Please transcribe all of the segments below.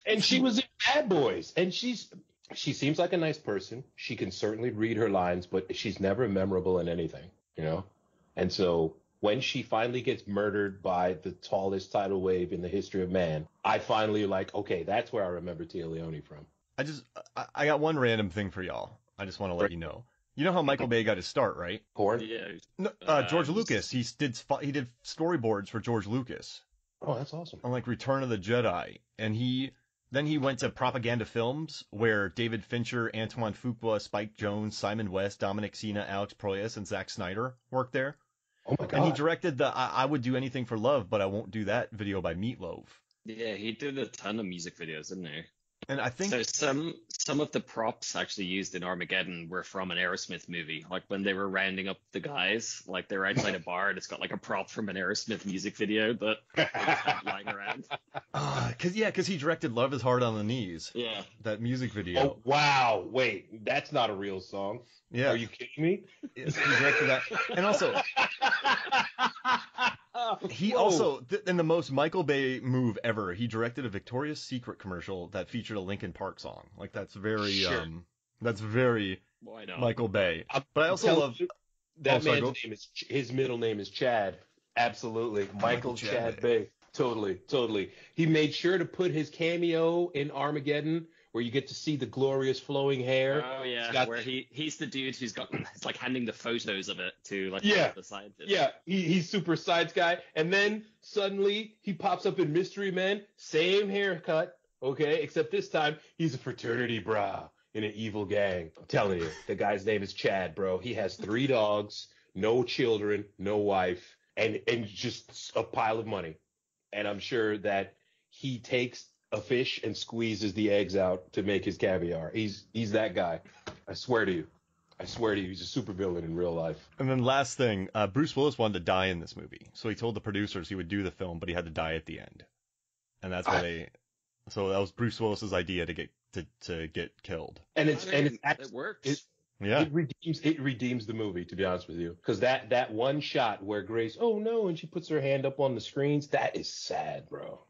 And she was in Bad Boys, and she seems like a nice person. She can certainly read her lines, but she's never memorable in anything, you know? And so when she finally gets murdered by the tallest tidal wave in the history of man, I finally okay, that's where I remember Tia Leone from. I got one random thing for y'all. I just want to let you know. You know how Michael Bay got his start, right? Porn? Yeah. No, George Lucas. He did storyboards for George Lucas. Oh, that's awesome. On like Return of the Jedi, and then he went to Propaganda Films, where David Fincher, Antoine Fuqua, Spike Jonze, Simon West, Dominic Sena, Alex Proyas, and Zack Snyder worked there. Oh my God. And he directed the I Would Do Anything for Love, but I Won't Do That video by Meatloaf. Yeah, he did a ton of music videos, didn't he? And I think so. Some of the props actually used in Armageddon were from an Aerosmith movie. Like when they were rounding up the guys, like they're outside a bar and it's got like a prop from an Aerosmith music video that had lying around. Because he directed Love Is Hard on the Knees. Yeah, that music video. Oh wow! Wait, that's not a real song. Yeah, are you kidding me? He directed that, and also. He also, in the most Michael Bay move ever, he directed a Victoria's Secret commercial that featured a Linkin Park song. Like that's very, Michael Bay. But I also love that man's name is his middle name is Chad. Absolutely, Michael Chad Bay. Totally. He made sure to put his cameo in Armageddon, where you get to see the glorious flowing hair. Oh yeah, where he's the dude who's got, it's like handing the photos of it to like the scientist. Yeah, he's super science guy, and then suddenly he pops up in Mystery Men, same haircut, okay, except this time he's a fraternity bra in an evil gang. I'm telling you, the guy's name is Chad, bro. He has 3 dogs, no children, no wife, and just a pile of money. And I'm sure that he takes a fish and squeezes the eggs out to make his caviar. He's that guy. I swear to you, he's a supervillain in real life. And then last thing, Bruce Willis wanted to die in this movie, so he told the producers he would do the film, but he had to die at the end. And that's why so that was Bruce Willis's idea to get killed. And it works. It redeems the movie, to be honest with you, because that one shot where Grace, oh no, and she puts her hand up on the screens, that is sad, bro.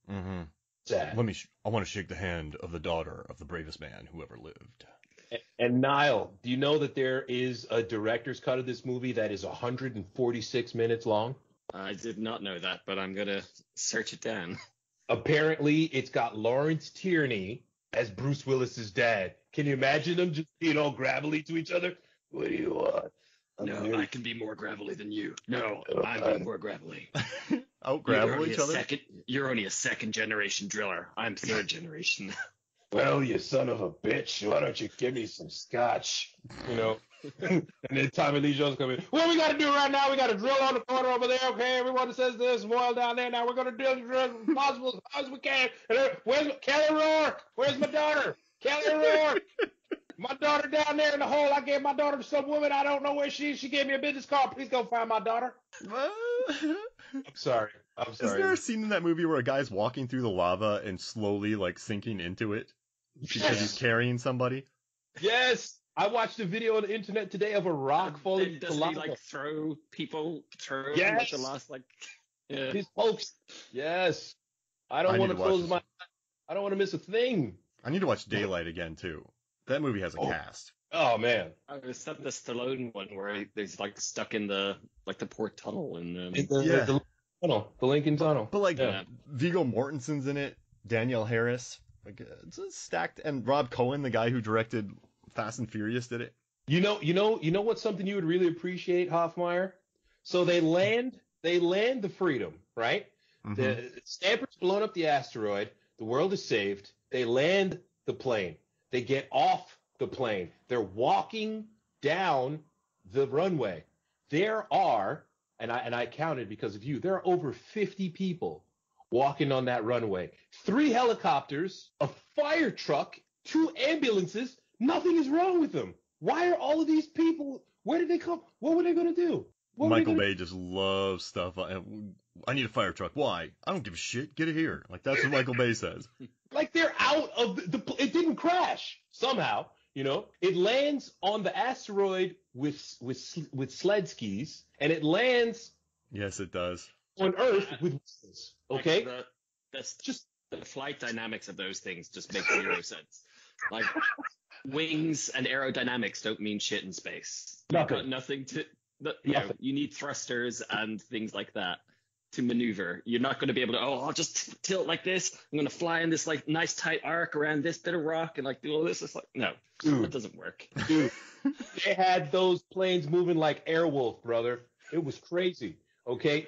Mm-hmm. Sad. I want to shake the hand of the daughter of the bravest man who ever lived. And Niall, do you know that there is a director's cut of this movie that is 146 minutes long? I did not know that, but I'm gonna search it down. Apparently, it's got Lawrence Tierney as Bruce Willis's dad. Can you imagine them just being all gravelly to each other? What do you want? No, I can be more gravelly than you. No, I'm more gravelly. Out gravel each other? You're only a second generation driller. I'm third generation. Well, you son of a bitch, why don't you give me some scotch? You know? And then Tommy Lee Jones come in. What we got to do right now, we got to drill on the corner over there, okay? Everyone that says this, oil down there. Now we're going to drill as possible as hard as we can. And where's Kelly Rourke? Where's my daughter? Kelly Rourke. My daughter down there in the hole. I gave my daughter to some woman. I don't know where she is. She gave me a business card. Please go find my daughter. I'm sorry. Is there a scene in that movie where a guy's walking through the lava and slowly like sinking into it because he's carrying somebody? Yes. I watched a video on the internet today of a rock falling into lava. Does he like throw people through like the last his folks. Yes. I don't want to close my I don't want to miss a thing. I need to watch Daylight again too. That movie has a cast. Oh man! It's the Stallone one where he's like stuck in the port tunnel and the tunnel, the Lincoln Tunnel. But like Viggo Mortensen's in it, Danielle Harris, like it's stacked, and Rob Cohen, the guy who directed Fast and Furious, did it. You know what's something you would really appreciate, Hoffmeyer? So they land the Freedom, right? Mm-hmm. The Stamper's blown up the asteroid. The world is saved. They land the plane. They get off the plane. They're walking down the runway. There are, and I counted because of you, there are over 50 people walking on that runway. 3 helicopters, a fire truck, 2 ambulances. Nothing is wrong with them. Why are all of these people, where did they come? What were they going to do? Michael Bay just loves stuff. I need a fire truck. Why? I don't give a shit. Get it here. Like, that's what Michael Bay says. Like, they're out of it didn't crash somehow, you know? It lands on the asteroid with sled skis, and it lands. Yes, it does. On Earth with wheels, okay? That's just the flight dynamics of those things just make 0 sense. Like, wings and aerodynamics don't mean shit in space. You've got nothing to, you need thrusters and things like that to maneuver. You're not going to be able to, I'll just tilt like this. I'm going to fly in this like nice tight arc around this bit of rock and like do all this. It's like, no, that doesn't work. Dude, they had those planes moving like Airwolf, brother. It was crazy. Okay,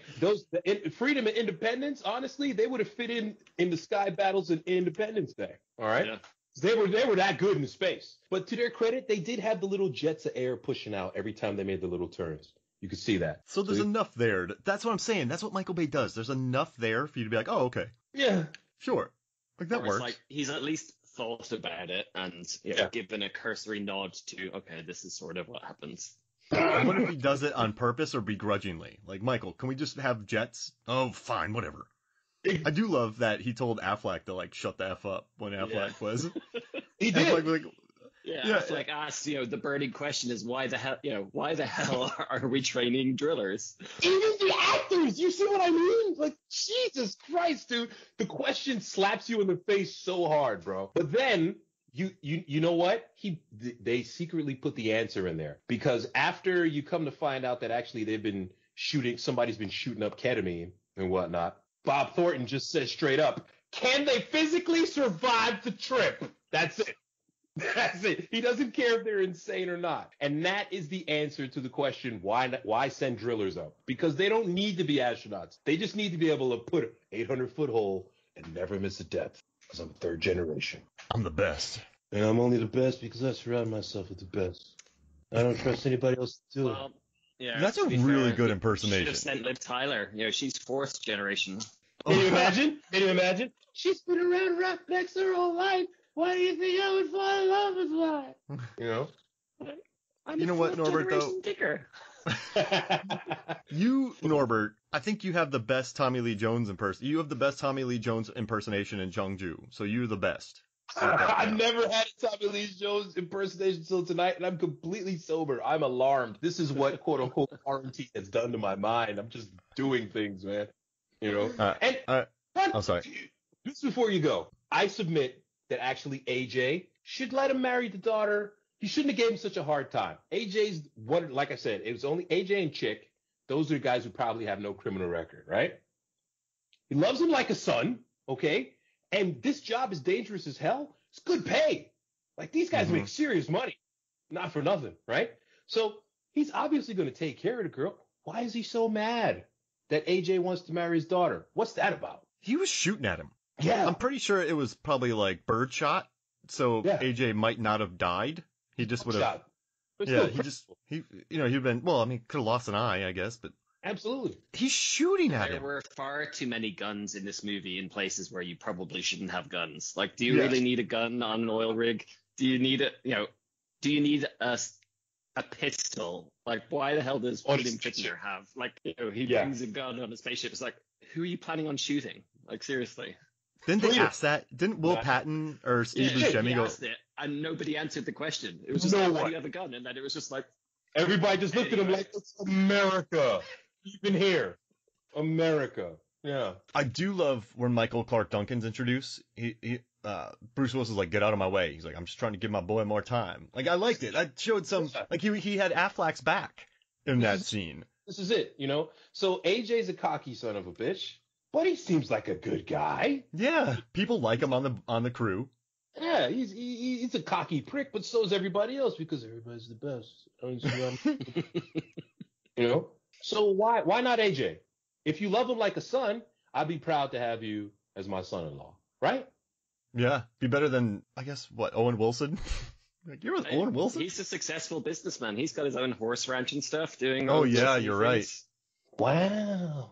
freedom and independence. Honestly, they would have fit in the sky battles in Independence Day. All right, yeah. They were that good in space. But to their credit, they did have the little jets of air pushing out every time they made the little turns. You could see that. So there's enough there. That's what I'm saying. That's what Michael Bay does. There's enough there for you to be like, oh, okay. Yeah. Sure. Like that works. Like he's at least thought about it and given a cursory nod to, okay, this is sort of what happens. What if he does it on purpose or begrudgingly? Like, Michael, can we just have jets? Oh, fine, whatever. I do love that he told Affleck to, like, shut the F up when Affleck was. He did. Affleck was like, Affleck asked, the burning question is why the hell are we training drillers? Even the actors, you see what I mean? Like, Jesus Christ, dude. The question slaps you in the face so hard, bro. But then, you know what? They secretly put the answer in there. Because after you come to find out that actually somebody's been shooting up ketamine and whatnot, Bob Thornton just says straight up, can they physically survive the trip? That's it. That's it. He doesn't care if they're insane or not. And that is the answer to the question, why send drillers up? Because they don't need to be astronauts. They just need to be able to put an 800-foot hole and never miss a depth. Because I'm third generation. I'm the best. And I'm only the best because I surround myself with the best. I don't trust anybody else to do it. Yeah, that's a really good impersonation. Should have sent Liv Tyler. She's fourth generation. Can you imagine? Can you imagine? She's been around roughnecks her whole life. Why do you think I would fall in love with one? You know? I'm you know what, Norbert, though? You, Norbert, I think you have the best Tommy Lee Jones impersonation. You have the best Tommy Lee Jones impersonation in Jeongju, so you're the best. I've never had a Tommy Lee Jones impersonation until tonight, and I'm completely sober. I'm alarmed. This is what quote unquote quarantine has done to my mind. I'm just doing things, man. I'm sorry. Just before you go, I submit that actually AJ should let him marry the daughter. He shouldn't have gave him such a hard time. AJ's one, like I said, it was only AJ and Chick. Those are the guys who probably have no criminal record, right? He loves him like a son, okay? And this job is dangerous as hell. It's good pay. Like, these guys make serious money. Not for nothing, right? So he's obviously going to take care of the girl. Why is he so mad that AJ wants to marry his daughter? What's that about? He was shooting at him. Yeah. I'm pretty sure it was probably like birdshot. So AJ might not have died. He just would have. Yeah, he'd been, well, I mean, could have lost an eye, I guess, but. Absolutely. He's shooting at him. There were far too many guns in this movie in places where you probably shouldn't have guns. Like, do you really need a gun on an oil rig? Do you need do you need a pistol? Like, why the hell does William Fichtner have, like, he brings a gun on a spaceship. It's like, who are you planning on shooting? Like, seriously. Didn't they ask that? Didn't Will Patton or Steve Buscemi go? Asked it, and nobody answered the question. It was just why do you have a gun? And then it was just like, everybody just looked at him like, it's America. Even here. America. Yeah. I do love when Michael Clark Duncan's introduced. Bruce Willis is like, get out of my way. He's like, I'm just trying to give my boy more time. Like, I liked it. I showed some, like, he had Affleck's back in that scene. This is it, So AJ's a cocky son of a bitch, but he seems like a good guy. Yeah. People like him on the crew. Yeah, he's a cocky prick, but so is everybody else because everybody's the best. So why not AJ? If you love him like a son, I'd be proud to have you as my son-in-law, right? Yeah, be better than, I guess, Owen Wilson? Like, you're with Owen Wilson? He's a successful businessman. He's got his own horse ranch and stuff doing. Oh, yeah, you're things. Right.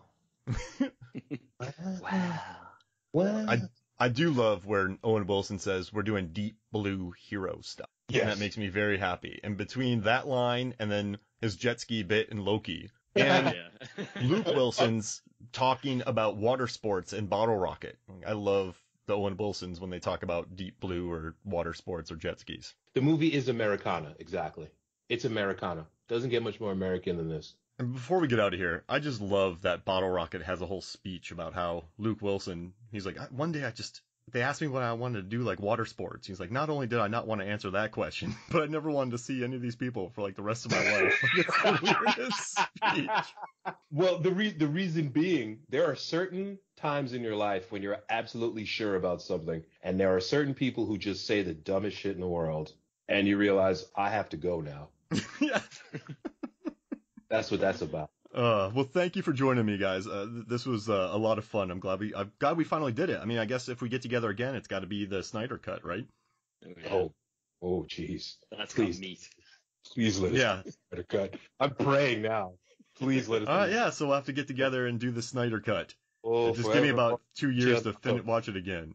Wow. I do love where Owen Wilson says we're doing deep blue hero stuff. Yes. And that makes me very happy. And between that line and then his jet ski bit in Loki and Luke Wilson's talking about water sports and Bottle Rocket. I love the Owen Wilsons when they talk about deep blue or water sports or jet skis. The movie is Americana, exactly. It's Americana. Doesn't get much more American than this. And before we get out of here, I just love that Bottle Rocket has a whole speech about how Luke Wilson, he's like, one day they asked me when I wanted to do like water sports. He's like, not only did I not want to answer that question, but I never wanted to see any of these people for like the rest of my life. Like, it's the weirdest speech. Well, the reason being, there are certain times in your life when you're absolutely sure about something, and there are certain people who just say the dumbest shit in the world, and you realize, I have to go now. Yeah. That's what that's about. Well, thank you for joining me, guys. This was a lot of fun. I'm glad we finally did it. I mean, I guess if we get together again, it's got to be the Snyder cut, right? Oh, jeez. That's please, got meat. Please let us Snyder cut. I'm praying now. Please let us. Yeah. So we'll have to get together and do the Snyder cut. Oh, just give me about 2 years to watch it again.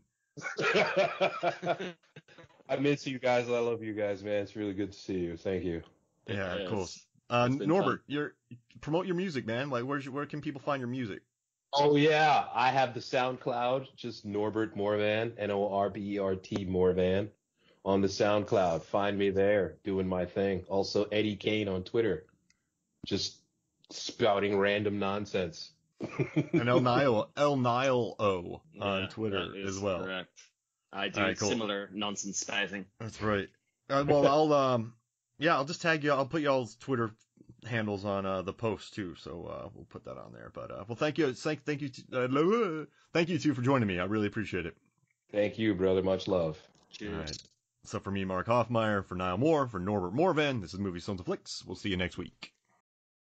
I miss you guys. I love you guys, man. It's really good to see you. Thank you. Yeah, cool. Norbert, promote your music, man. Like, where can people find your music? Oh yeah, I have the SoundCloud, just Norbert Morvan, Norbert Morvan, on the SoundCloud. Find me there, doing my thing. Also Eddie Kane on Twitter, just spouting random nonsense. And Niall on Twitter as well. Correct. I do similar nonsense spouting. That's right. Well, I'll just tag you. I'll put y'all's Twitter handles on the post too, so we'll put that on there. But well, thank you too for joining me. I really appreciate it. Thank you, brother. Much love. Cheers. All right. So for me, Mark Hoffmeyer, for Niall Moore, for Norbert Morvan, this is Movie Stones and Flicks. We'll see you next week.